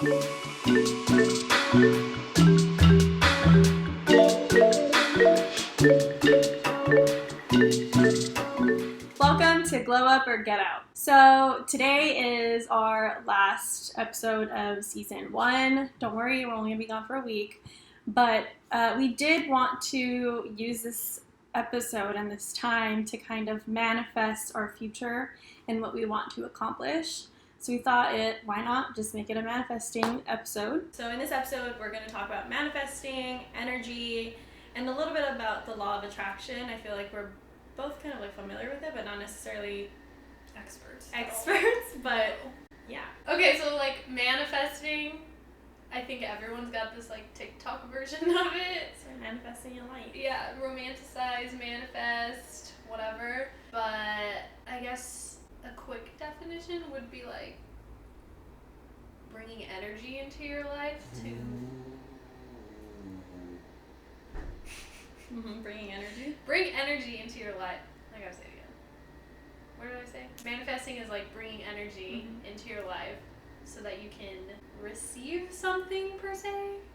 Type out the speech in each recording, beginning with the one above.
Welcome to Glow Up or Get Out. So today is our last episode of season 1. Don't worry, we're only going to be gone for a week. But we did want to use this episode and this time to kind of manifest our future and what we want to accomplish. So we thought why not just make it a manifesting episode. So in this episode, we're going to talk about manifesting, energy, and a little bit about the law of attraction. I feel like we're both kind of like familiar with it, but not necessarily experts, but yeah. Okay, so like manifesting, I think everyone's got this like TikTok version of it. So manifesting your life. Yeah, romanticize, manifest, whatever. But I guess a quick definition would be like bringing energy into your life to... Bringing energy. Bring energy into your life. I gotta say it again. What did I say? Manifesting is like bringing energy into your life so that you can receive something per se.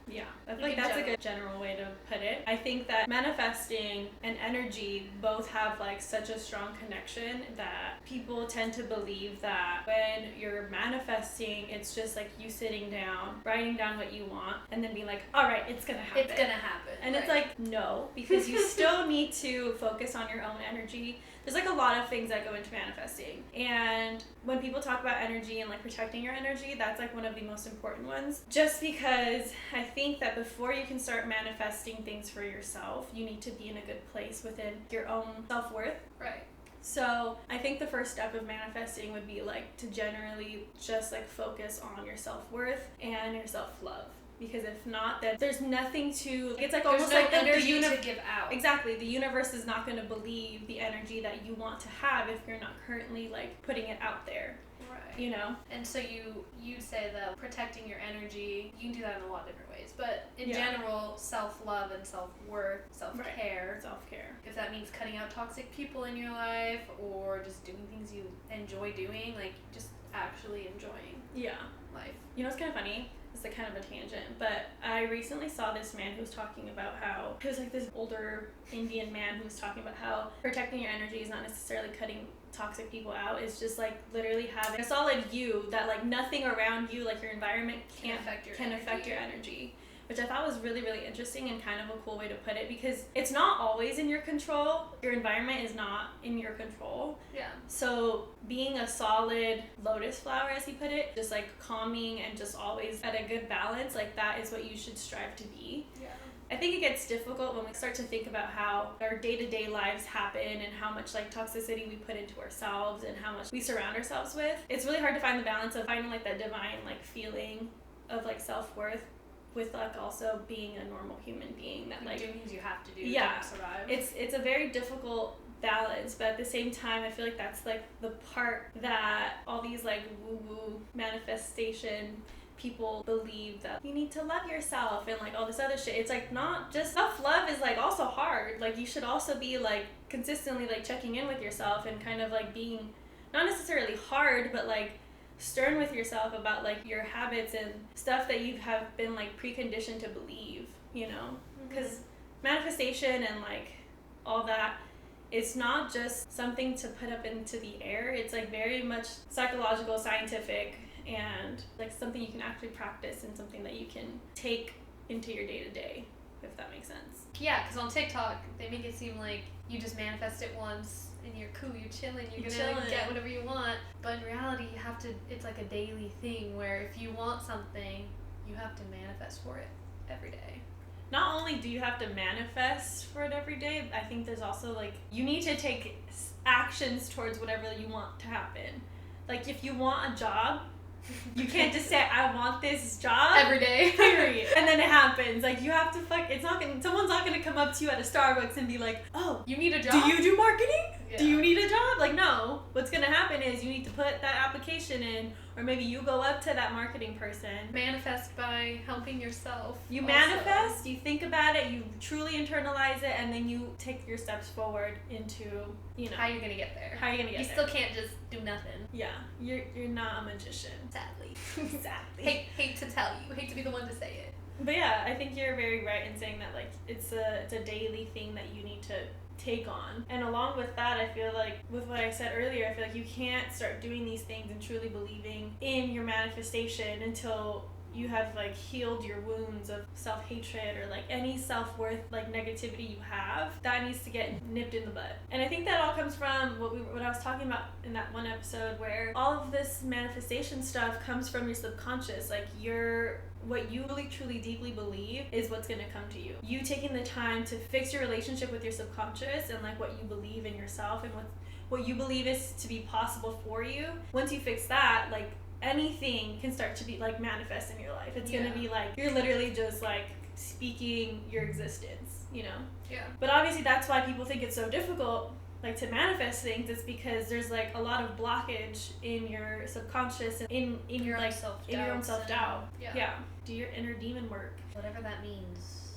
Yeah, I feel like that's a good general way to put it. I think that manifesting and energy both have like such a strong connection that people tend to believe that when you're manifesting, it's just like you sitting down, writing down what you want, and then being like, all right, it's gonna happen. It's gonna happen. And right. It's like, no, because you still need to focus on your own energy. There's like a lot of things that go into manifesting. And when people talk about energy and like protecting your energy, that's like one of the most important ones. Just because I think that before you can start manifesting things for yourself, you need to be in a good place within your own self-worth. Right. So I think the first step of manifesting would be like to generally just like focus on your self-worth and your self-love. Because if not, then there's nothing to... It's like almost there's like no the energy to give out. Exactly. The universe is not going to believe the energy that you want to have if you're not currently like putting it out there. Right. You know? And so you say that protecting your energy, you can do that in a lot of different ways. But in general, self-love and self-worth, self-care. Right. Self-care. If that means cutting out toxic people in your life or just doing things you enjoy doing, like just actually enjoying life. You know what's kind of funny? It's like kind of a tangent, but I recently saw this man who was talking about how it was like this older Indian man who was talking about how protecting your energy is not necessarily cutting toxic people out. It's just like literally having a solid you that like nothing around you, like your environment can affect your energy. Which I thought was really, really interesting and kind of a cool way to put it because it's not always in your control. Your environment is not in your control. Yeah. So being a solid lotus flower, as he put it, just like calming and just always at a good balance, like that is what you should strive to be. Yeah. I think it gets difficult when we start to think about how our day-to-day lives happen and how much like toxicity we put into ourselves and how much we surround ourselves with. It's really hard to find the balance of finding like that divine like feeling of like self-worth with like also being a normal human being that like doing things you have to do to survive. It's a very difficult balance, but at the same time I feel like that's like the part that all these like woo-woo manifestation people believe that you need to love yourself and like all this other shit. It's like not just self-love is like also hard. Like you should also be like consistently like checking in with yourself and kind of like being not necessarily hard but like stern with yourself about like your habits and stuff that you have been like preconditioned to believe, you know, because manifestation and like all that, it's not just something to put up into the air. It's like very much psychological, scientific, and like something you can actually practice and something that you can take into your day-to-day, if that makes sense. Yeah, because on TikTok they make it seem like you just manifest it once and you're cool, you're chilling, you're gonna get whatever you want. But in reality, you have to, it's like a daily thing where if you want something, you have to manifest for it every day. Not only do you have to manifest for it every day, I think there's also like, you need to take actions towards whatever you want to happen. Like if you want a job, you can't just say, I want this job every day, period, and then it happens. Like you have to someone's not gonna come up to you at a Starbucks and be like, oh, you need a job? Do you do marketing? Do you need a job? Like, no. What's going to happen is you need to put that application in, or maybe you go up to that marketing person. Manifest by helping yourself. You manifest, you think about it, you truly internalize it, and then you take your steps forward into, how you're going to get there. You still can't just do nothing. Yeah. You're not a magician. Sadly. Sadly. Hate to tell you. Hate to be the one to say it. But yeah, I think you're very right in saying that, like, it's a daily thing that you need to take on. And along with that, I feel like with what I said earlier, I feel like you can't start doing these things and truly believing in your manifestation until you have like healed your wounds of self-hatred or like any self-worth like negativity you have. That needs to get nipped in the bud. And I think that all comes from what I was talking about in that one episode, where all of this manifestation stuff comes from your subconscious. Like what you really truly deeply believe is what's going to come to you. You taking the time to fix your relationship with your subconscious and like what you believe in yourself and what you believe is to be possible for you. Once you fix that, like anything can start to be like manifest in your life. It's going to be like you're literally just like speaking your existence, Yeah. But obviously that's why people think it's so difficult like to manifest things. It's because there's like a lot of blockage in your subconscious and in your own like self-doubt. in your own self-doubt. Yeah. Do your inner demon work. Whatever that means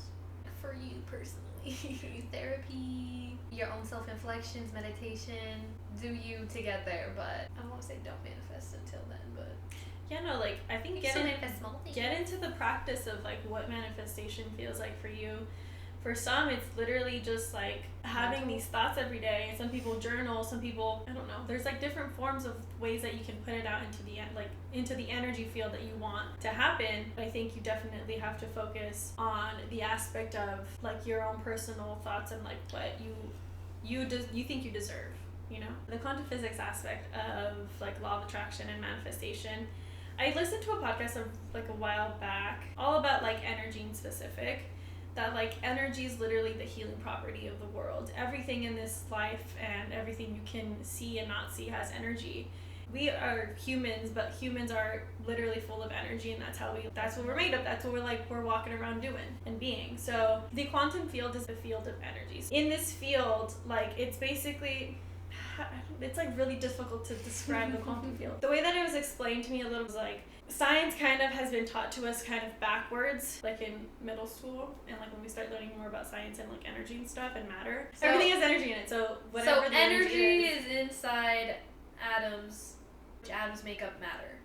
for you personally. Therapy, your own self-inflections, meditation, do you to get there. But I won't say don't manifest until then, but like I think get into the practice of like what manifestation feels like for you. For some, it's literally just like having these thoughts every day. Some people journal, some people, I don't know. There's like different forms of ways that you can put it out into the energy field that you want to happen. I think you definitely have to focus on the aspect of like your own personal thoughts and like what you think you deserve, The quantum physics aspect of like law of attraction and manifestation. I listened to a podcast of like a while back all about like energy in specific. That like energy is literally the healing property of the world. Everything in this life and everything you can see and not see has energy. We are humans, but humans are literally full of energy, and that's what we're made of. That's what we're walking around doing and being. So the quantum field is the field of energies. In this field, like it's basically, it's like really difficult to describe the quantum field. The way that it was explained to me a little was like, science kind of has been taught to us kind of backwards, like in middle school, and like when we start learning more about science and like energy and stuff and matter. So, everything has energy in it, so whatever the energy is inside atoms, which atoms make up matter.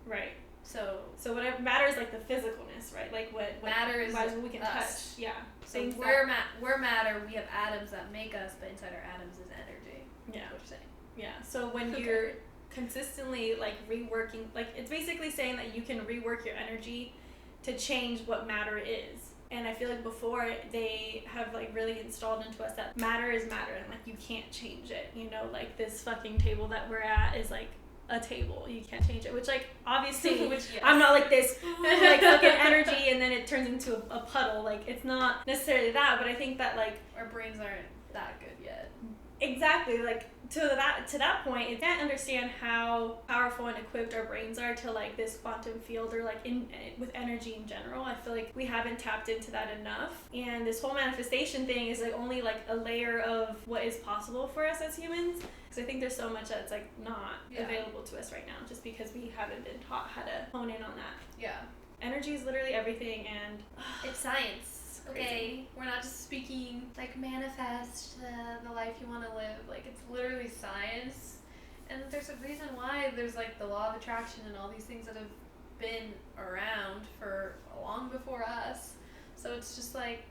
Right. So whatever matter is like the physicalness, right? Like what matter is what we can us. touch. Yeah. So we're matter. We have atoms that make us, but inside our atoms is energy. Yeah. That's what you're saying. Yeah. So when you're consistently like reworking, like it's basically saying that you can rework your energy to change what matter is. And I feel like before they have like really installed into us that matter is matter and like you can't change it. Like this fucking table that we're at is like a table. You can't change it. Which like obviously I'm not like this like fucking energy and then it turns into a puddle. Like it's not necessarily that, but I think that like our brains aren't that good yet. Exactly, like to that point, you can't understand how powerful and equipped our brains are to like this quantum field or like with energy in general. I feel like we haven't tapped into that enough, and this whole manifestation thing is like only like a layer of what is possible for us as humans. Because I think there's so much that's like not available to us right now, just because we haven't been taught how to hone in on that. Yeah, energy is literally everything, and it's science. Okay, we're not just speaking like manifest the life you want to live. Like it's literally science, and there's a reason why there's like the law of attraction and all these things that have been around for long before us. So it's just like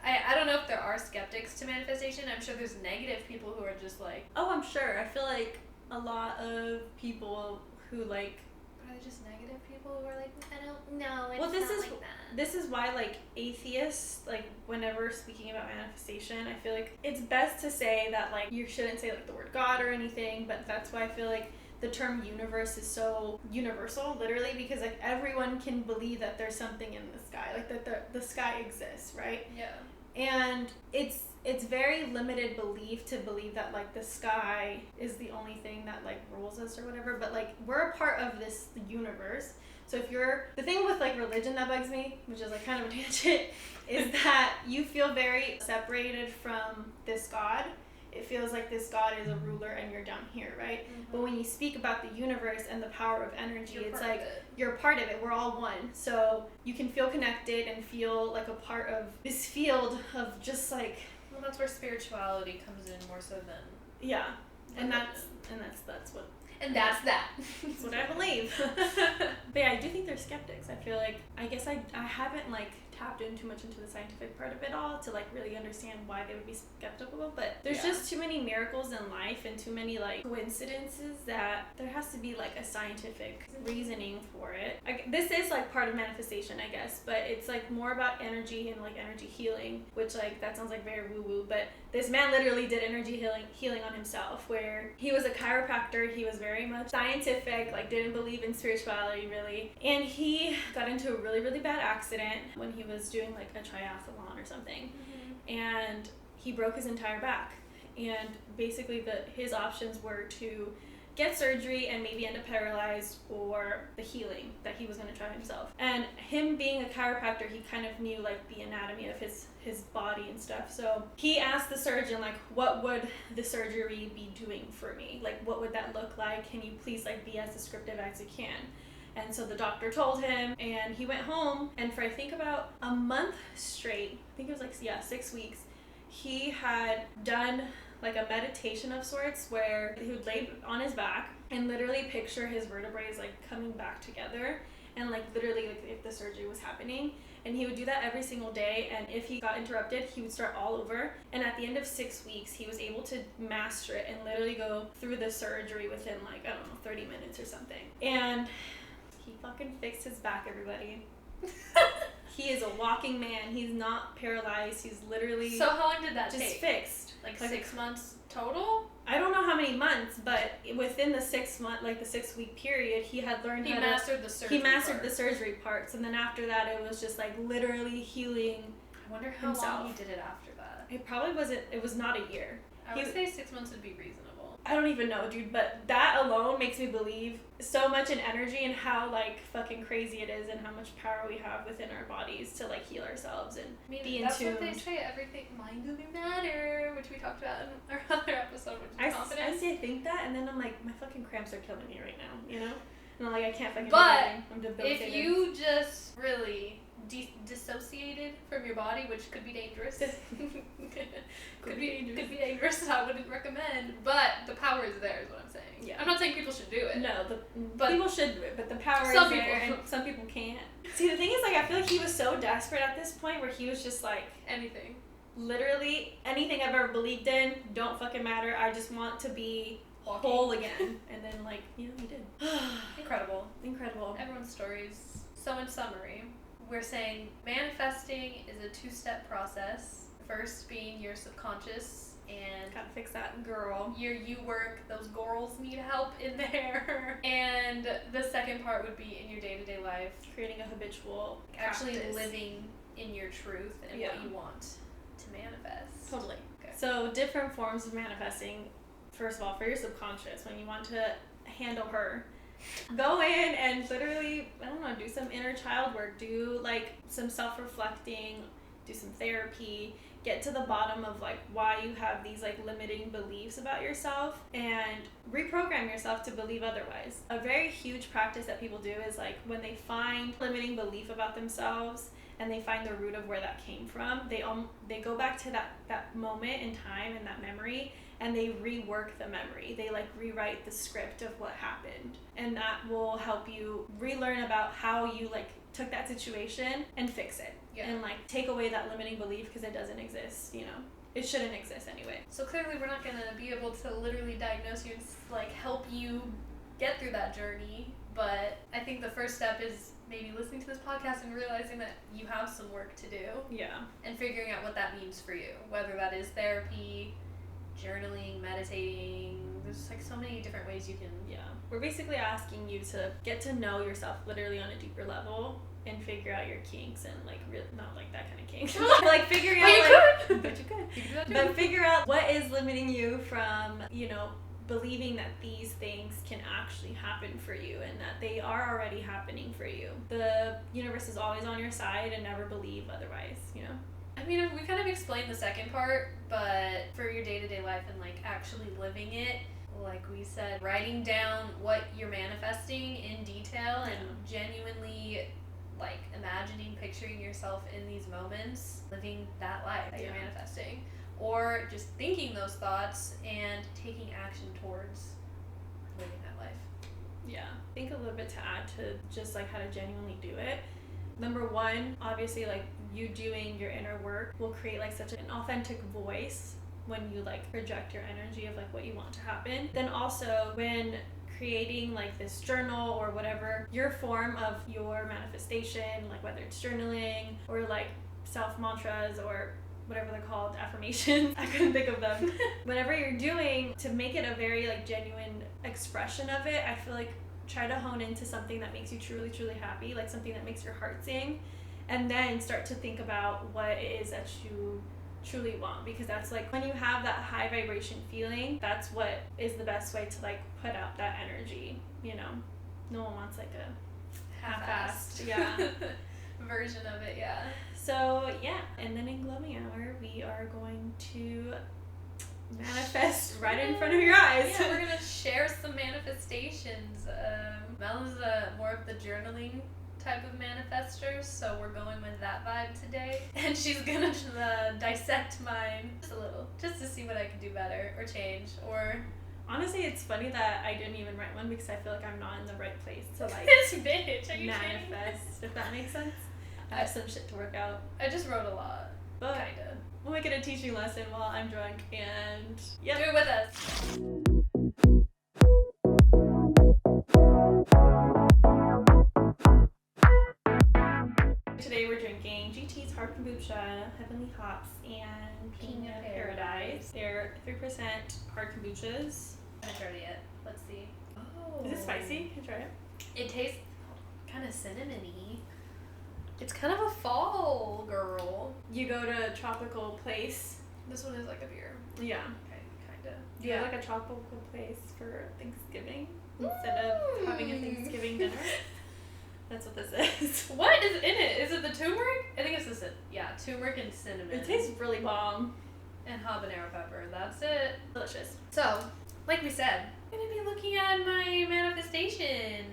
I don't know if there are skeptics to manifestation. I'm sure there's negative people who are just like, oh, I'm sure. I feel like a lot of people who like, are they just negative people who are like, I don't know, it's well, not like that. This is why like atheists, like whenever speaking about manifestation, I feel like it's best to say that like you shouldn't say like the word God or anything, but that's why I feel like the term universe is so universal, literally, because like everyone can believe that there's something in the sky, like that the sky exists, right? Yeah. And it's very limited belief to believe that like the sky is the only thing that like rules us or whatever, but like we're a part of this universe. So if you're, the thing with like religion that bugs me, which is like kind of a tangent, is that you feel very separated from this God, it feels like this God is a ruler and you're down here, right? But when you speak about the universe and the power of energy, it's like you're a part of it. We're all one. So you can feel connected and feel like a part of this field of just like... Well, that's where spirituality comes in more so than... Yeah. And that's what... And that's that. That's what I believe. But yeah, I do think they're skeptics. I feel like, I guess I haven't like tapped in too much into the scientific part of it all to like really understand why they would be skeptical, but there's just too many miracles in life and too many like coincidences that there has to be like a scientific reasoning for it. This is like part of manifestation, I guess, but it's like more about energy and like energy healing, which like that sounds like very woo woo, but this man literally did energy healing on himself, where he was a chiropractor. He was very much scientific, like didn't believe in spirituality really, and he got into a really, really bad accident when he was doing like a triathlon or something, and he broke his entire back, and basically his options were to get surgery and maybe end up paralyzed, or the healing that he was going to try himself. And him being a chiropractor, he kind of knew like the anatomy of his body and stuff, so he asked the surgeon like, what would the surgery be doing for me, like what would that look like, can you please like be as descriptive as you can? And so the doctor told him, and he went home, and for I think about a month straight, I think it was like 6 weeks, he had done like a meditation of sorts where he would lay on his back and literally picture his vertebrae like coming back together, and like literally like if the surgery was happening, and he would do that every single day, and if he got interrupted he would start all over, and at the end of 6 weeks he was able to master it and literally go through the surgery within like, I don't know, 30 minutes or something. And he fucking fixed his back, everybody. He is a walking man. He's not paralyzed. He's literally... So how long did that just take? Fixed. Like 6 months total? I don't know how many months, but within the 6 month, like the 6 week period, he had learned He mastered the surgery parts, and then after that, it was just like literally healing. I wonder how long he did it after that. It probably wasn't. It was not a year. I would say 6 months would be reasonable. I don't even know, dude, but that alone makes me believe so much in energy and how like fucking crazy it is, and how much power we have within our bodies to like heal ourselves and be in tune. That's what they say, everything mind over matter, which we talked about in our other episode, which is confidence. I think that, and then I'm like, my fucking cramps are killing me right now, you know? And I'm like, I can't fucking do anything. I'm debilitated. If you just really dissociated from your body, which could be dangerous. could be dangerous. I wouldn't recommend, but the power is there, is what I'm saying. Yeah. I'm not saying people should do it. No, but people should do it, but the power is there, and some people can't. See, the thing is, like, I feel like he was so desperate at this point where he was just like, anything. Literally, anything I've ever believed in don't fucking matter. I just want to be whole again. And then, like, you know, he did. Incredible. Everyone's stories. So in summary, we're saying manifesting is a 2-step process. First being your subconscious, and gotta fix that, girl. Your you work, those girls need help in there. And the second part would be in your day-to-day life, creating a habitual actually practice. Living in your truth and what you want to manifest. Totally. Okay. So different forms of manifesting. First of all, for your subconscious, when you want to handle her, go in and literally, I don't know, do some inner child work, do like some self-reflecting, do some therapy, get to the bottom of like why you have these like limiting beliefs about yourself, and reprogram yourself to believe otherwise. A very huge practice that people do is like when they find limiting belief about themselves and they find the root of where that came from, they go back to that moment in time and that memory, and they rework the memory. They like rewrite the script of what happened, and that will help you relearn about how you like took that situation and fix it. And like take away that limiting belief, because it doesn't exist, you know. It shouldn't exist anyway. So clearly we're not gonna be able to literally diagnose you and like help you get through that journey, but I think the first step is maybe listening to this podcast and realizing that you have some work to do. Yeah. And figuring out what that means for you, whether that is therapy, journaling, meditating. There's like so many different ways you can. Yeah. We're basically asking you to get to know yourself literally on a deeper level and figure out your kinks, and like not like that kind of kinks. Like figuring out but you could. But figure out what is limiting you from, you know, believing that these things can actually happen for you and that they are already happening for you. The universe is always on your side, and never believe otherwise, you know? I mean, we kind of explained the second part, but for your day-to-day life and like actually living it, like we said, writing down what you're manifesting in detail and genuinely like imagining, picturing yourself in these moments, living that life that you're manifesting, or just thinking those thoughts and taking action towards living that life. Yeah. I think a little bit to add to just like how to genuinely do it. Number one, obviously, like you doing your inner work will create like such an authentic voice when you like project your energy of like what you want to happen. Then also when creating like this journal or whatever, your form of your manifestation, like whether it's journaling or like self mantras or whatever they're called, affirmations, I couldn't think of them. Whatever you're doing to make it a very like genuine expression of it, I feel like try to hone into something that makes you truly, truly happy, like something that makes your heart sing, and then start to think about what it is that you truly want, because that's like when you have that high vibration feeling, that's what is the best way to like put out that energy, you know. No one wants like a half-assed version of it. So yeah, and then in glowing hour we are going to manifest right in front of your eyes. Yeah, we're gonna share some manifestations. Mel is more of the journaling type of manifester, so we're going with that vibe today. And she's gonna dissect mine just a little, just to see what I can do better or change. Or honestly, it's funny that I didn't even write one because I feel like I'm not in the right place to like this bitch, are you manifest, if that makes sense. I have some shit to work out. I just wrote a lot, but kinda. We'll make it a teaching lesson while I'm drunk, and do it with us. Today we're drinking GT's Hard Kombucha, Heavenly Hops, and Pina Paradise. They're 3% hard kombuchas. I haven't tried it yet. Let's see. Oh. Is it spicy? Can you try it? It tastes kind of cinnamony. It's kind of a fall girl. You go to a tropical place. This one is like a beer. Yeah. Okay, kind of. You go like a tropical place for Thanksgiving instead of having a Thanksgiving dinner. That's what this is. What is in it? Is it the turmeric? I think it's this. Yeah, turmeric and cinnamon. It tastes really bomb. And habanero pepper. That's it. Delicious. So, like we said, I'm going to be looking at my manifestation.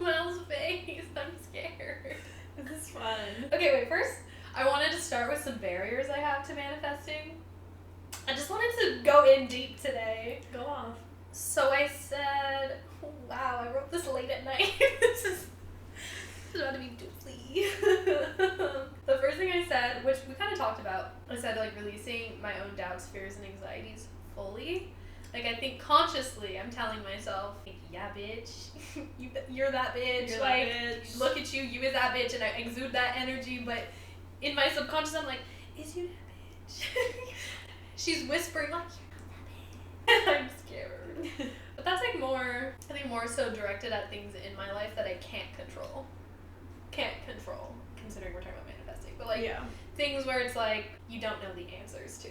Mel's face. I'm scared. This is fun. Okay, wait. First, I wanted to start with some barriers I have to manifesting. I just wanted to go in deep today. Go off. So I said, wow, I wrote this late at night. This is about to be doofy. The first thing I said, which we kind of talked about, I said like releasing my own doubts, fears, and anxieties fully. Like I think consciously I'm telling myself, like, yeah, bitch, you're that bitch. You're like, that bitch. Look at you, you is that bitch, and I exude that energy. But in my subconscious, I'm like, is you that bitch? She's whispering like, you're not that bitch. I'm scared. But that's like more, I think more so directed at things in my life that I can't control. Considering we're talking about manifesting. But like things where it's like you don't know the answers to.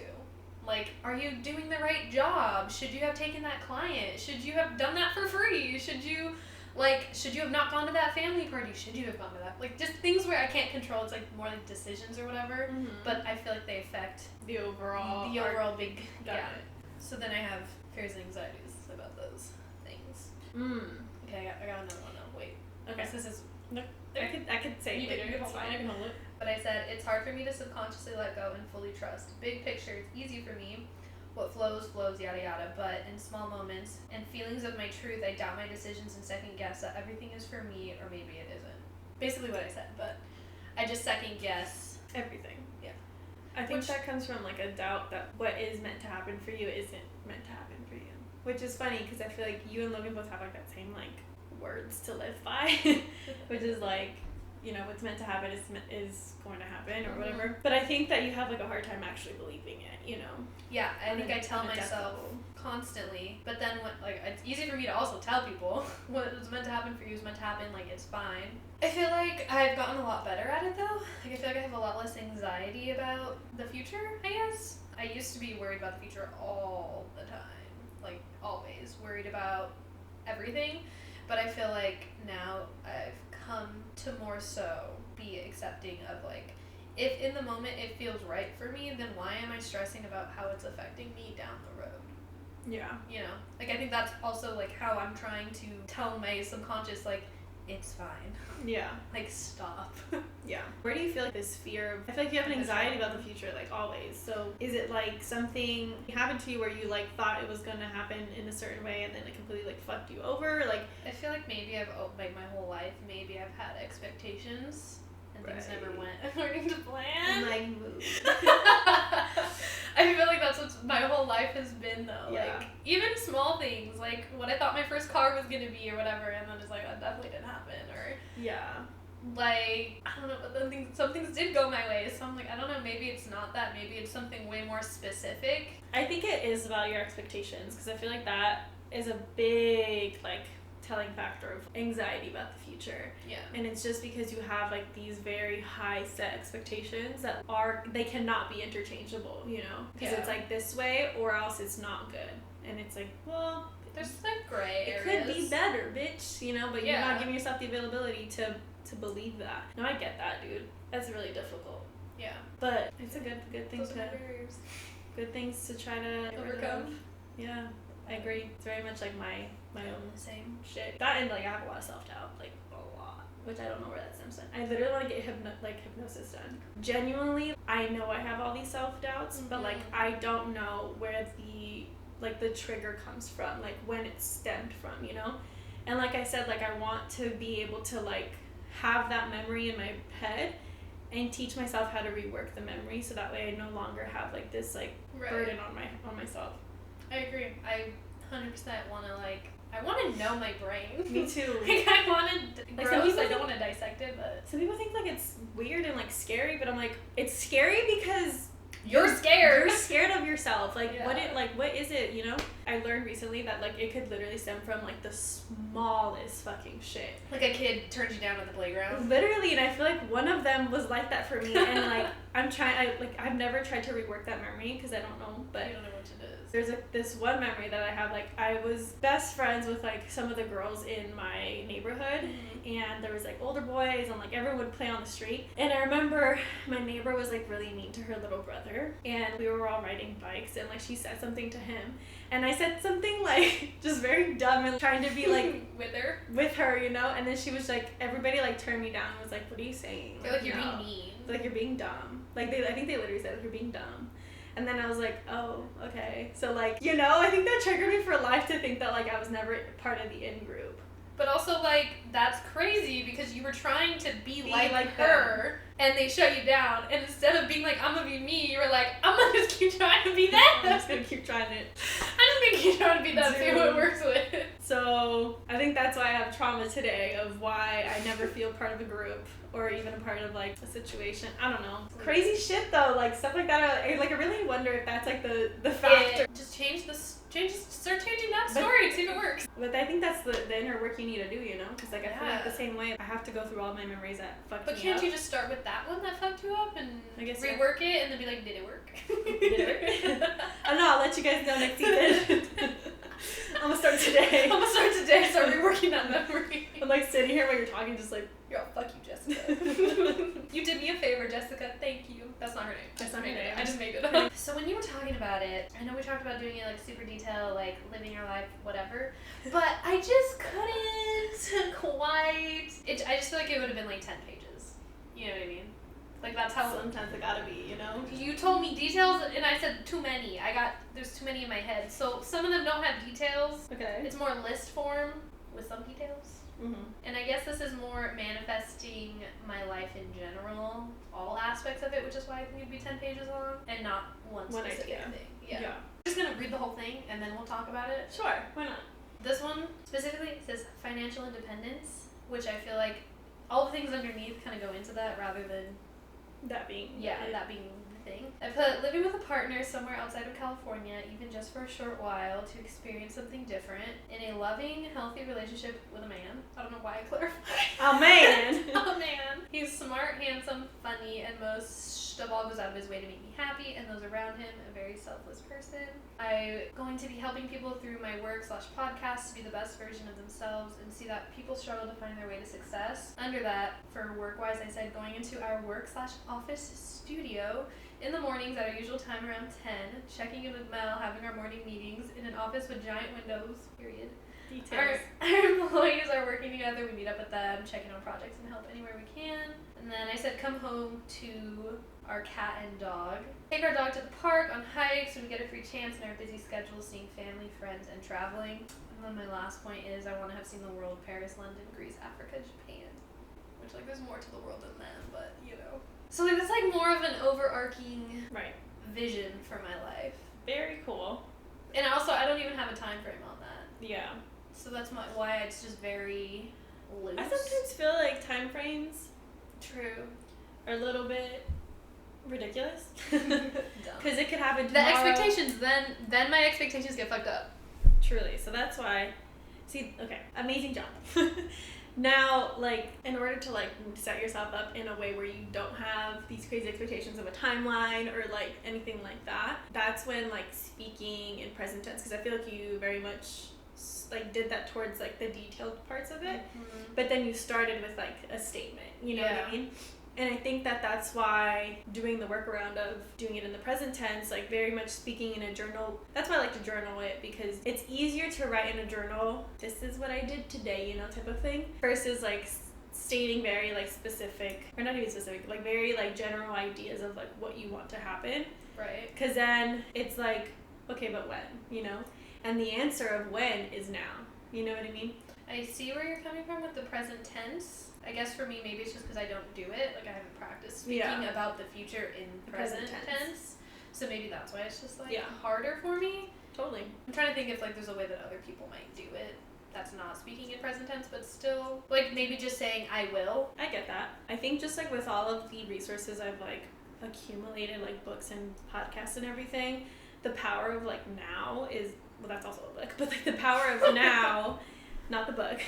Like, are you doing the right job? Should you have taken that client? Should you have done that for free? Should you have not gone to that family party? Should you have gone to that? Like, just things where I can't control. It's like more like decisions or whatever. Mm-hmm. But I feel like they affect the overall big. Yeah. So then I have fears and anxieties about those things. Okay, I got another one now. Wait. Okay. This is. No, I could say it later. It's fine. I can hold it. But I said, it's hard for me to subconsciously let go and fully trust. Big picture, it's easy for me. What flows, yada yada. But in small moments and feelings of my truth, I doubt my decisions and second guess that everything is for me or maybe it isn't. Basically what I said, but I just second guess everything. Yeah. I think that comes from like a doubt that what is meant to happen for you isn't meant to happen for you. Which is funny because I feel like you and Logan both have like that same like words to live by, which is like, you know, what's meant to happen is going to happen or whatever. But I think that you have like a hard time actually believing it, you know. Yeah, I think I tell myself constantly, but then when, like, it's easy for me to also tell people what's meant to happen for you is meant to happen, like, it's fine. I feel like I've gotten a lot better at it though. Like, I feel like I have a lot less anxiety about the future, I guess. I used to be worried about the future all the time, like always worried about everything. But I feel like now I've come to more so be accepting of like if in the moment it feels right for me, then why am I stressing about how it's affecting me down the road? Yeah. You know? Like, I think that's also, like, how I'm trying to tell my subconscious, like, it's fine. Yeah. Like, stop. Yeah. Where do you feel like this fear of, I feel like you have an anxiety about the future, like, always. So is it like something happened to you where you like thought it was gonna happen in a certain way and then it completely like fucked you over? Like, I feel like maybe like my whole life, maybe I've had expectations and things never went according to plan. like, move. I feel like that's what my whole life has been, though. Yeah. Like, even small things, like what I thought my first car was gonna be or whatever, and then it's like, that definitely didn't happen. Or, Yeah. like, I don't know, but then some things did go my way, so I'm like, I don't know, maybe it's not that, maybe it's something way more specific. I think it is about your expectations, because I feel like that is a big, like, telling factor of anxiety about the future. Yeah. And it's just because you have like these very high set expectations that they cannot be interchangeable, you know? Because it's like this way or else it's not good. And it's like, well, there's like gray it areas. could be better, bitch, you know? But you're not giving yourself the availability to believe that. No, I get that, dude. That's really difficult. Yeah. But it's a good thing Those are my barriers. good things to try to overcome. Yeah. I agree. It's very much like my own same shit. That and like I have a lot of self-doubt, like a lot, which I don't know where that stems from. I literally want to get hypnosis done. Genuinely, I know I have all these self-doubts, but like I don't know where the trigger comes from, like when it's stemmed from, you know? And like I said, like I want to be able to like have that memory in my head and teach myself how to rework the memory so that way I no longer have like this like burden on myself. I agree. I 100% want to I want to know my brain. Me too. Like I want to gross. I don't want to dissect it, but some people think like it's weird and like scary, but I'm like, it's scary because you're scared. You're scared of yourself. Like what is it, you know? I learned recently that like it could literally stem from like the smallest fucking shit. Like a kid turns you down at the playground. Literally, and I feel like one of them was like that for me, and like I've never tried to rework that memory because I don't know, but you don't know what it is. There's this one memory that I have, like I was best friends with like some of the girls in my neighborhood, and there was like older boys and like everyone would play on the street, and I remember my neighbor was like really mean to her little brother, and we were all riding bikes, and like she said something to him, and I said something like just very dumb and trying to be like with her, you know, and then she was like, everybody like turned me down and was like, what are you saying? Like you're being mean. Like you're being dumb. Like I think they literally said, like, you're being dumb. And then I was like, oh, okay. So like, you know, I think that triggered me for life to think that like I was never part of the in-group. But also like, that's crazy because you were trying to be like her and they shut you down. And instead of being like, I'm gonna be me, you were like, I'm gonna just keep trying to be that. I'm just gonna keep trying it. I'm just gonna keep trying to be that, see what it works with. So I think that's why I have trauma today of why I never feel part of a group or even a part of like a situation. I don't know. Crazy shit though, like stuff like that. I really wonder if that's like the factor. Just start changing that story and see if it works. But I think that's the inner work you need to do, you know? Because like I feel like the same way I have to go through all my memories that fucked me up. But can't you just start with that one that fucked you up and I guess rework it and then be like, did it work? Did it work? I don't know, I'll let you guys know next season. I'm gonna start today. Start reworking that memory. I'm like sitting here while you're talking, just like, yo, fuck you, Jessica. You did me a favor, Jessica. Thank you. That's not her name. That's not her name. I just made it up. So when you were talking about it, I know we talked about doing it like super detail, like living your life, whatever. But I just couldn't quite. I just feel like it would have been like 10 pages. You know what I mean? Like that's how. Sometimes it gotta be, you know? You told me details and I said too many. There's too many in my head. So some of them don't have details. Okay. It's more list form with some details. Mm-hmm. And I guess this is more manifesting my life in general, all aspects of it, which is why I think it'd be 10 pages long, and not one specific thing. Yeah. I'm just gonna read the whole thing and then we'll talk about it. Sure, why not? This one specifically says financial independence, which I feel like all the things underneath kind of go into that rather than that being that being the thing. I put living with a partner somewhere outside of California, even just for a short while, to experience something different in a loving, healthy relationship with a man. I don't know why I clarified. Oh man. Oh man. He's smart, handsome, funny, and most The ball goes out of his way to make me happy and those around him, a very selfless person. I'm going to be helping people through my work/podcast to be the best version of themselves and see that people struggle to find their way to success. Under that, for work-wise, I said going into our work/office studio in the mornings at our usual time around 10, checking in with Mel, having our morning meetings in an office with giant windows, period. Details. Our employees are working together, we meet up with them, checking on projects and help anywhere we can. And then I said come home to our cat and dog. Take our dog to the park on hikes when we get a free chance in our busy schedule, seeing family, friends, and traveling. And then my last point is I want to have seen the world, Paris, London, Greece, Africa, Japan. Which, like, there's more to the world than that, but, you know. So, like, that's, like, more of an overarching vision for my life. Very cool. And also, I don't even have a time frame on that. Yeah. So that's why it's just very loose. I sometimes feel like time frames are a little bit ridiculous. Because it could happen tomorrow. The expectations, then my expectations get fucked up. Truly. So that's why, amazing job. Now, like, in order to, like, set yourself up in a way where you don't have these crazy expectations of a timeline or, like, anything like that, that's when, like, speaking in present tense, because I feel like you very much like did that towards like the detailed parts of it, but then you started with like a statement, you know what I mean? And I think that that's why doing the workaround of doing it in the present tense, like very much speaking in a journal, that's why I like to journal it, because it's easier to write in a journal, this is what I did today, you know, type of thing, versus like stating very like specific, or not even specific, like very like general ideas of like what you want to happen. Right. Because then it's like, okay, but when, you know? And the answer of when is now. You know what I mean? I see where you're coming from with the present tense. I guess for me, maybe it's just because I don't do it. Like, I haven't practiced speaking about the future in present tense. So maybe that's why it's just, like, harder for me. Totally. I'm trying to think if, like, there's a way that other people might do it that's not speaking in present tense, but still, like, maybe just saying, I will. I get that. I think just, like, with all of the resources I've, like, accumulated, like, books and podcasts and everything, the power of, like, now is... Well, that's also a book, but like the power of now, not the book,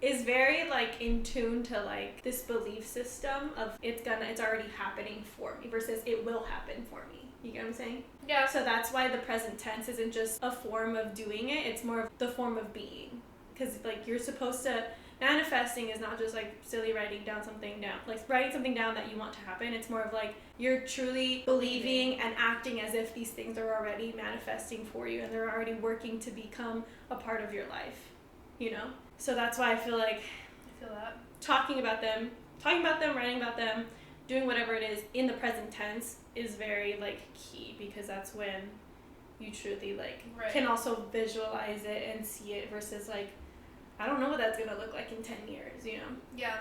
is very like in tune to like this belief system of it's already happening for me versus it will happen for me. You get what I'm saying? Yeah. So that's why the present tense isn't just a form of doing it, it's more of the form of being. Because like you're supposed to, manifesting is not just like silly writing something down that you want to happen. It's more of like you're truly believing and acting as if these things are already manifesting for you and they're already working to become a part of your life, you know? So that's why I feel that talking about them, writing about them, doing whatever it is in the present tense is very like key, because that's when you truly like can also visualize it and see it versus like, I don't know what that's going to look like in 10 years, you know? Yeah.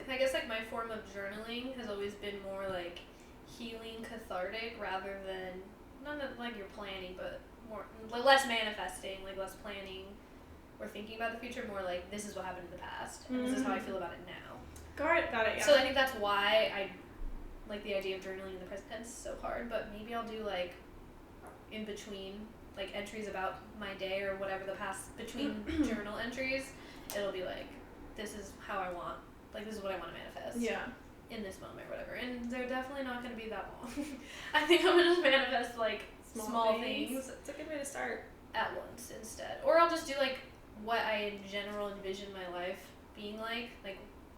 I guess, like, my form of journaling has always been more, like, healing, cathartic, rather than, not that, like, you're planning, but more, like, less manifesting, like, less planning or thinking about the future, more like, this is what happened in the past, and this is how I feel about it now. Got it, yeah. So I think that's why I like the idea of journaling in the present tense so hard, but maybe I'll do, like, in between, like, entries about my day or whatever the past, between journal entries, it'll be like, this is how I want, like, this is what I want to manifest. Yeah. In this moment or whatever. And they're definitely not going to be that long. I think I'm going to manifest, like, small things. It's a good way to start. At once instead. Or I'll just do, like, what I in general envision my life being like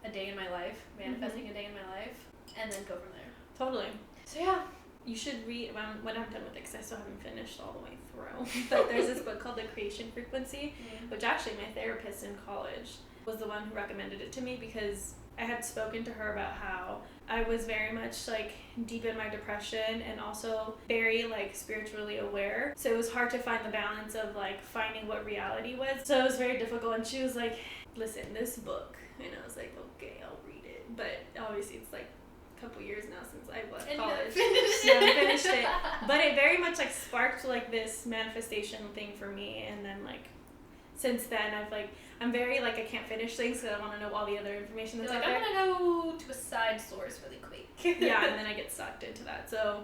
a day in my life, manifesting a day in my life, and then go from there. Totally. So, yeah. You should read, when I'm done with it, because I still haven't finished all the way through, but there's this book called The Creation Frequency, which actually my therapist in college was the one who recommended it to me, because I had spoken to her about how I was very much like deep in my depression and also very like spiritually aware. So it was hard to find the balance of like finding what reality was. So it was very difficult, and she was like, listen, this book. And I was like, okay, I'll read it. But obviously it's like couple years now since I left college. I finished it. But it very much like sparked like this manifestation thing for me, and then like since then I'm very like I can't finish things because I want to know all the other information that's out there. I'm gonna go to a side source really quick. Yeah, and then I get sucked into that. So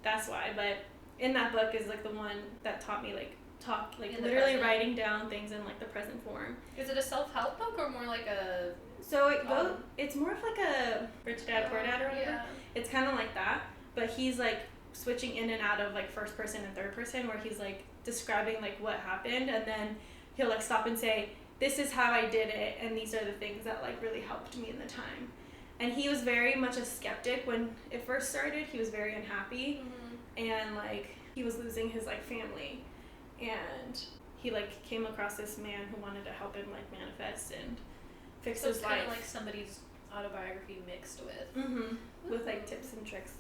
that's why. But in that book is like the one that taught me like literally writing down things in like the present form. Is it a self-help book or more like a... So it's more of like a Rich Dad, Poor Dad or whatever. Yeah. It's kind of like that, but he's like switching in and out of like first person and third person, where he's like describing like what happened, and then he'll like stop and say, this is how I did it, and these are the things that like really helped me in the time. And he was very much a skeptic when it first started. He was very unhappy, and like he was losing his like family, and he like came across this man who wanted to help him like manifest and fix his life. Kind of like somebody's autobiography mixed with with like tips and tricks.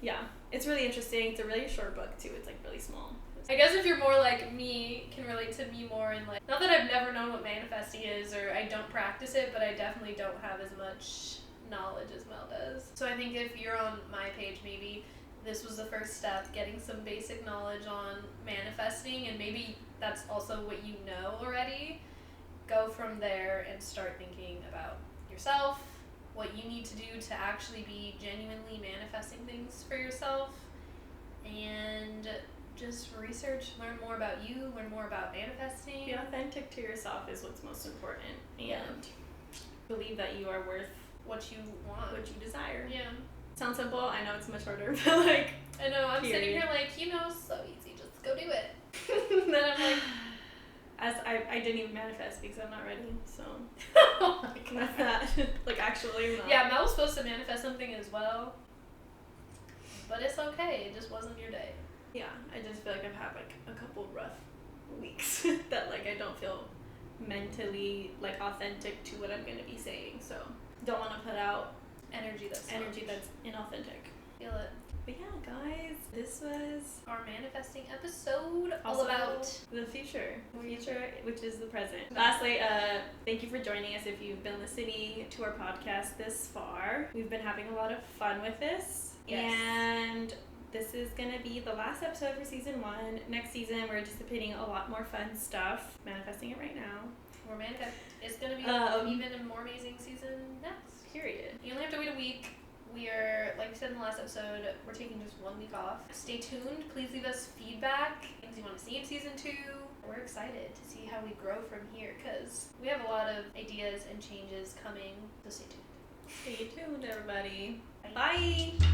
Yeah, it's really interesting. It's a really short book too. It's like really small. I guess if you're more like me, can relate to me more in like, not that I've never known what manifesting is or I don't practice it, but I definitely don't have as much knowledge as Mel does. So I think if you're on my page, maybe this was the first step, getting some basic knowledge on manifesting, and maybe that's also what you know already. Go from there and start thinking about yourself, what you need to do to actually be genuinely manifesting things for yourself, and just research, learn more about you, learn more about manifesting. Be authentic to yourself is what's most important, and believe that you are worth what you want, what you desire. Yeah. Sounds simple. I know it's much harder, but like, I know, I'm sitting here like, so easy, just go do it. And then I'm like, I didn't even manifest because I'm not ready, so. Oh my god. That's that. Like, actually, I'm not. Yeah, Mel was supposed to manifest something as well, but it's okay, it just wasn't your day. Yeah, I just feel like I've had like a couple rough weeks that like I don't feel mentally like authentic to what I'm gonna be saying, so don't want to put out energy that's inauthentic. Feel it. But yeah, guys, this was our manifesting episode, all also about the future, which is the present. Lastly, thank you for joining us if you've been listening to our podcast this far. We've been having a lot of fun with this, and this is going to be the last episode for season 1. Next season, we're anticipating a lot more fun stuff. Manifesting it right now. It's going to be even a more amazing season next. Period. You only have to wait a week. We are, like we said in the last episode, we're taking just 1 week off. Stay tuned. Please leave us feedback. Things you want to see in season 2. We're excited to see how we grow from here because we have a lot of ideas and changes coming. So stay tuned. Stay tuned, everybody. Bye. Bye.